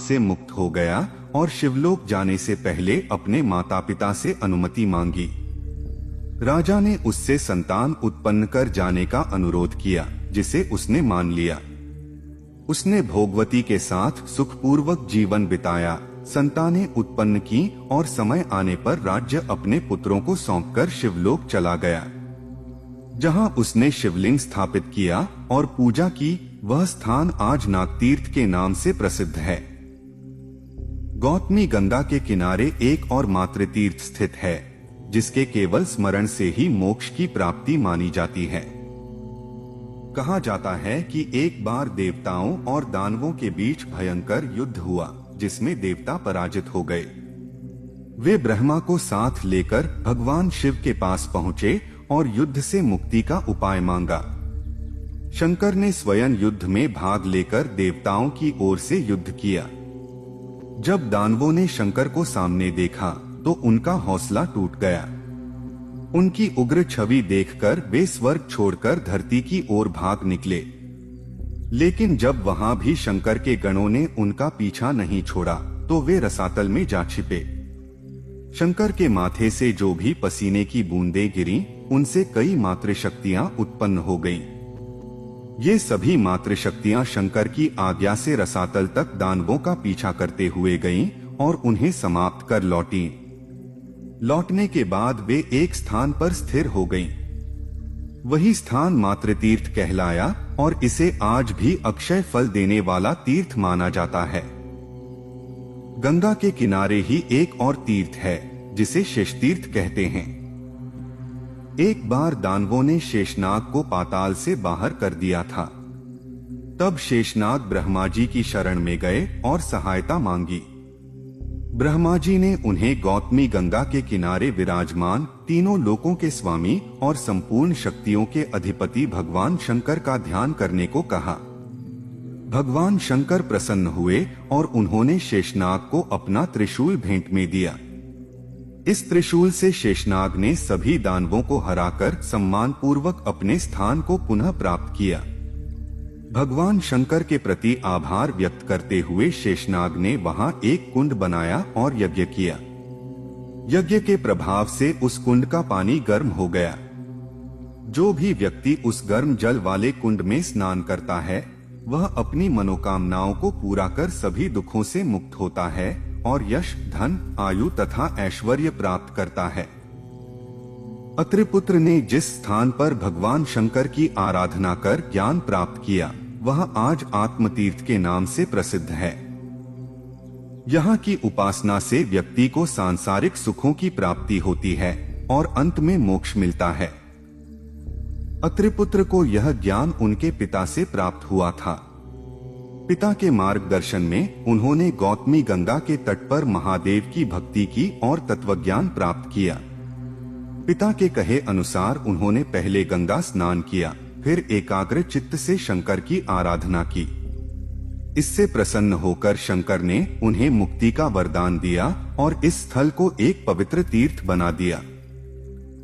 से मुक्त हो गया और शिवलोक जाने से पहले अपने माता पिता से अनुमति मांगी। राजा ने उससे संतान उत्पन्न कर जाने का अनुरोध किया, जिसे उसने मान लिया। उसने भोगवती के साथ सुखपूर्वक जीवन बिताया, संतानें उत्पन्न की और समय आने पर राज्य अपने पुत्रों को सौंपकर शिवलोक चला गया, जहां उसने शिवलिंग स्थापित किया और पूजा की। वह स्थान आज नागतीर्थ के नाम से प्रसिद्ध है। गौतमी गंगा के किनारे एक और मातृतीर्थ स्थित है, जिसके केवल स्मरण से ही मोक्ष की प्राप्ति मानी जाती है। कहा जाता है कि एक बार देवताओं और दानवों के बीच भयंकर युद्ध हुआ, जिसमें देवता पराजित हो गए। वे ब्रह्मा को साथ लेकर भगवान शिव के पास पहुंचे और युद्ध से मुक्ति का उपाय मांगा। शंकर ने स्वयं युद्ध में भाग लेकर देवताओं की ओर से युद्ध किया। जब दानवों ने शंकर को सामने देखा तो उनका हौसला टूट गया। उनकी उग्र छवि देखकर वे स्वर्ग छोड़कर धरती की ओर भाग निकले। लेकिन जब वहां भी शंकर के गणों ने उनका पीछा नहीं छोड़ा तो वे रसातल में जा छिपे। शंकर के माथे से जो भी पसीने की बूंदें गिरीं, उनसे कई मातृशक्तियां उत्पन्न हो गईं। ये सभी मातृशक्तियां शंकर की आज्ञा से रसातल तक दानवों का पीछा करते हुए गईं और उन्हें समाप्त कर लौटीं। लौटने के बाद वे एक स्थान पर स्थिर हो गईं। वही स्थान मातृतीर्थ कहलाया और इसे आज भी अक्षय फल देने वाला तीर्थ माना जाता है। गंगा के किनारे ही एक और तीर्थ है, जिसे शेषतीर्थ कहते हैं। एक बार दानवों ने शेषनाग को पाताल से बाहर कर दिया था। तब शेषनाग ब्रह्मा जी की शरण में गए और सहायता मांगी। ब्रह्मा जी ने उन्हें गौतमी गंगा के किनारे विराजमान तीनों लोकों के स्वामी और संपूर्ण शक्तियों के अधिपति भगवान शंकर का ध्यान करने को कहा। भगवान शंकर प्रसन्न हुए और उन्होंने शेषनाग को अपना त्रिशूल भेंट में दिया। इस त्रिशूल से शेषनाग ने सभी दानवों को हराकर सम्मान पूर्वक अपने स्थान को पुनः प्राप्त किया। भगवान शंकर के प्रति आभार व्यक्त करते हुए शेषनाग ने वहां एक कुंड बनाया और यज्ञ किया। यज्ञ के प्रभाव से उस कुंड का पानी गर्म हो गया। जो भी व्यक्ति उस गर्म जल वाले कुंड में स्नान करता है, वह अपनी मनोकामनाओं को पूरा कर सभी दुखों से मुक्त होता है और यश, धन, आयु तथा ऐश्वर्य प्राप्त करता है। अत्रिपुत्र ने जिस स्थान पर भगवान शंकर की आराधना कर ज्ञान प्राप्त किया, वह आज आत्मतीर्थ के नाम से प्रसिद्ध है। यहाँ की उपासना से व्यक्ति को सांसारिक सुखों की प्राप्ति होती है और अंत में मोक्ष मिलता है। अत्रिपुत्र को यह ज्ञान उनके पिता से प्राप्त हुआ था। पिता के मार्गदर्शन में उन्होंने गौतमी गंगा के तट पर महादेव की भक्ति की और तत्वज्ञान प्राप्त किया। पिता के कहे अनुसार उन्होंने पहले गंगा स्नान किया, फिर एकाग्र चित्त से शंकर की आराधना की। इससे प्रसन्न होकर शंकर ने उन्हें मुक्ति का वरदान दिया और इस स्थल को एक पवित्र तीर्थ बना दिया।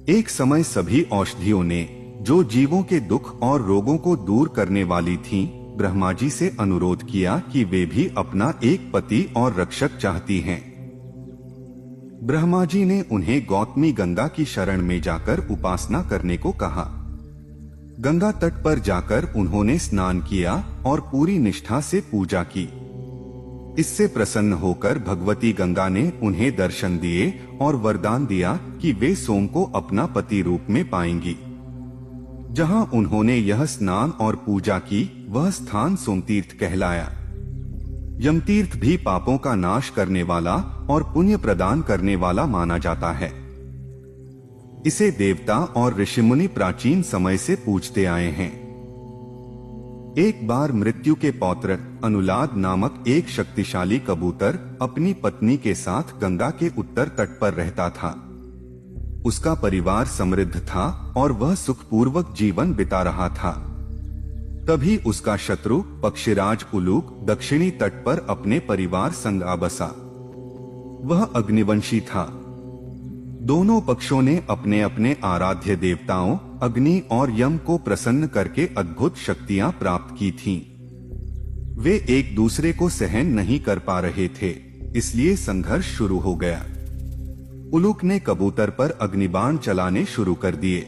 एक समय सभी औषधियों ने, जो जीवों के दुख और रोगों को दूर करने वाली थीं, ब्रह्मा जी से अनुरोध किया कि वे भी अपना एक पति और रक्षक चाहती हैं। ब्रह्मा जी ने उन्हें गौतमी गंगा की शरण में जाकर उपासना करने को कहा। गंगा तट पर जाकर उन्होंने स्नान किया और पूरी निष्ठा से पूजा की। इससे प्रसन्न होकर भगवती गंगा ने उन्हें दर्शन दिए और वरदान दिया कि वे सोम को अपना पति रूप में पाएंगी। जहां उन्होंने यह स्नान और पूजा की, वह स्थान सोमतीर्थ कहलाया। यमतीर्थ भी पापों का नाश करने वाला और पुण्य प्रदान करने वाला माना जाता है। इसे देवता और ऋषिमुनि प्राचीन समय से पूजते आए हैं। एक बार मृत्यु के पौत्र अनुलाद नामक एक शक्तिशाली कबूतर अपनी पत्नी के साथ गंगा के उत्तर तट पर रहता था। उसका परिवार समृद्ध था और वह सुखपूर्वक जीवन बिता रहा था। तभी उसका शत्रु पक्षीराज उलूक दक्षिणी तट पर अपने परिवार संग आ बसा। वह अग्निवंशी था। दोनों पक्षों ने अपने अपने आराध्य देवताओं अग्नि और यम को प्रसन्न करके अद्भुत शक्तियां प्राप्त की थीं। वे एक दूसरे को सहन नहीं कर पा रहे थे, इसलिए संघर्ष शुरू हो गया। उलूक ने कबूतर पर अग्निबाण चलाने शुरू कर दिए।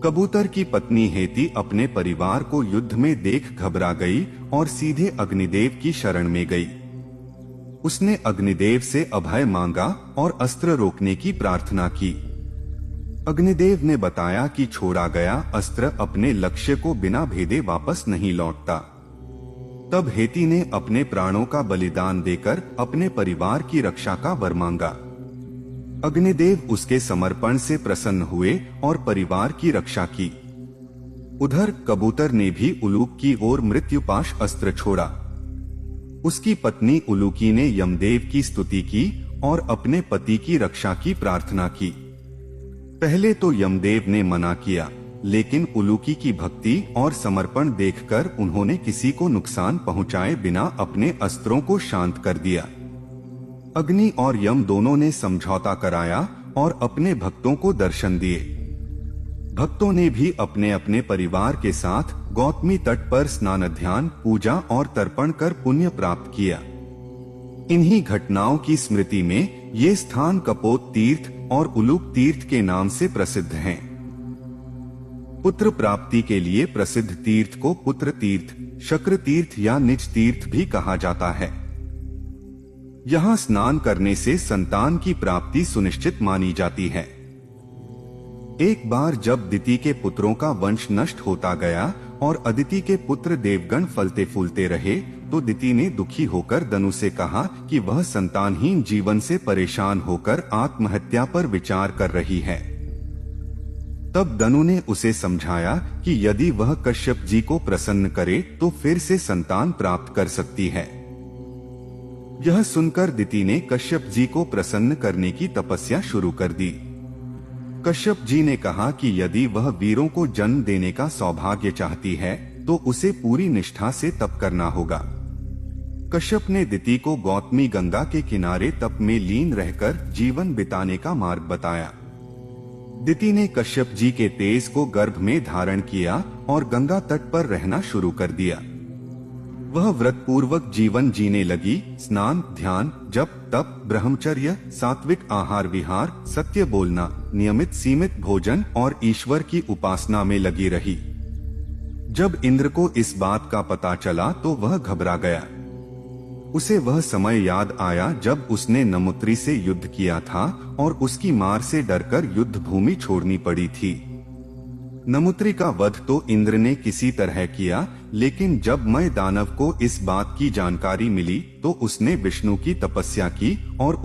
कबूतर की पत्नी हेती अपने परिवार को युद्ध में देख घबरा गई और सीधे अग्निदेव की शरण में गई। उसने अग्निदेव से अभय मांगा और अस्त्र रोकने की प्रार्थना की। अग्निदेव ने बताया कि छोड़ा गया अस्त्र अपने लक्ष्य को बिना भेदे वापस नहीं लौटता। तब हेती ने अपने प्राणों का बलिदान देकर अपने परिवार की रक्षा का वर मांगा। अग्निदेव उसके समर्पण से प्रसन्न हुए और परिवार की रक्षा की। उधर कबूतर ने भी उलूक की ओर मृत्युपाश अस्त्र छोड़ा। उसकी पत्नी उलूकी ने यमदेव की स्तुति की और अपने पति की रक्षा की प्रार्थना की। पहले तो यमदेव ने मना किया, लेकिन उलूकी की भक्ति और समर्पण देखकर उन्होंने किसी को नुकसान पहुंचाए बिना अपने अस्त्रों को शांत कर दिया। अग्नि और यम दोनों ने समझौता कराया और अपने भक्तों को दर्शन दिए। भक्तों ने भी अपने अपने परिवार के साथ गौतमी तट पर स्नान, ध्यान, पूजा और तर्पण कर पुण्य प्राप्त किया। इन्हीं घटनाओं की स्मृति में ये स्थान कपोत तीर्थ और उलूक तीर्थ के नाम से प्रसिद्ध हैं। पुत्र प्राप्ति के लिए प्रसिद्ध तीर्थ को पुत्र तीर्थ, शक्र तीर्थ या निज तीर्थ भी कहा जाता है। यहाँ स्नान करने से संतान की प्राप्ति सुनिश्चित मानी जाती है। एक बार जब दिति के पुत्रों का वंश नष्ट होता गया और अदिति के पुत्र देवगण फलते फूलते रहे, तो दिति ने दुखी होकर दनु से कहा कि वह संतानहीन जीवन से परेशान होकर आत्महत्या पर विचार कर रही है। तब दनु ने उसे समझाया कि यदि वह कश्यप जी को प्रसन्न करे तो फिर से संतान प्राप्त कर सकती है। यह सुनकर दिति ने कश्यप जी को प्रसन्न करने की तपस्या शुरू कर दी। कश्यप जी ने कहा कि यदि वह वीरों को जन्म देने का सौभाग्य चाहती है तो उसे पूरी निष्ठा से तप करना होगा। कश्यप ने दिति को गौतमी गंगा के किनारे तप में लीन रहकर जीवन बिताने का मार्ग बताया। दिति ने कश्यप जी के तेज को गर्भ में धारण किया और गंगा तट पर रहना शुरू कर दिया। वह व्रत पूर्वक जीवन जीने लगी। स्नान, ध्यान, जप, तप, ब्रह्मचर्य, सात्विक आहार विहार, सत्य बोलना, नियमित सीमित भोजन और ईश्वर की उपासना में लगी रही। जब इंद्र को इस बात का पता चला तो वह घबरा गया। उसे वह समय याद आया जब उसने नमुत्री से युद्ध किया था और उसकी मार से डरकर युद्ध भूमि छोड़नी पड़ी थी। नमुत्री का वध तो इंद्र ने किसी तरह किया, लेकिन जब मय दानव को इस बात की जानकारी मिली तो उसने विष्णु की तपस्या की और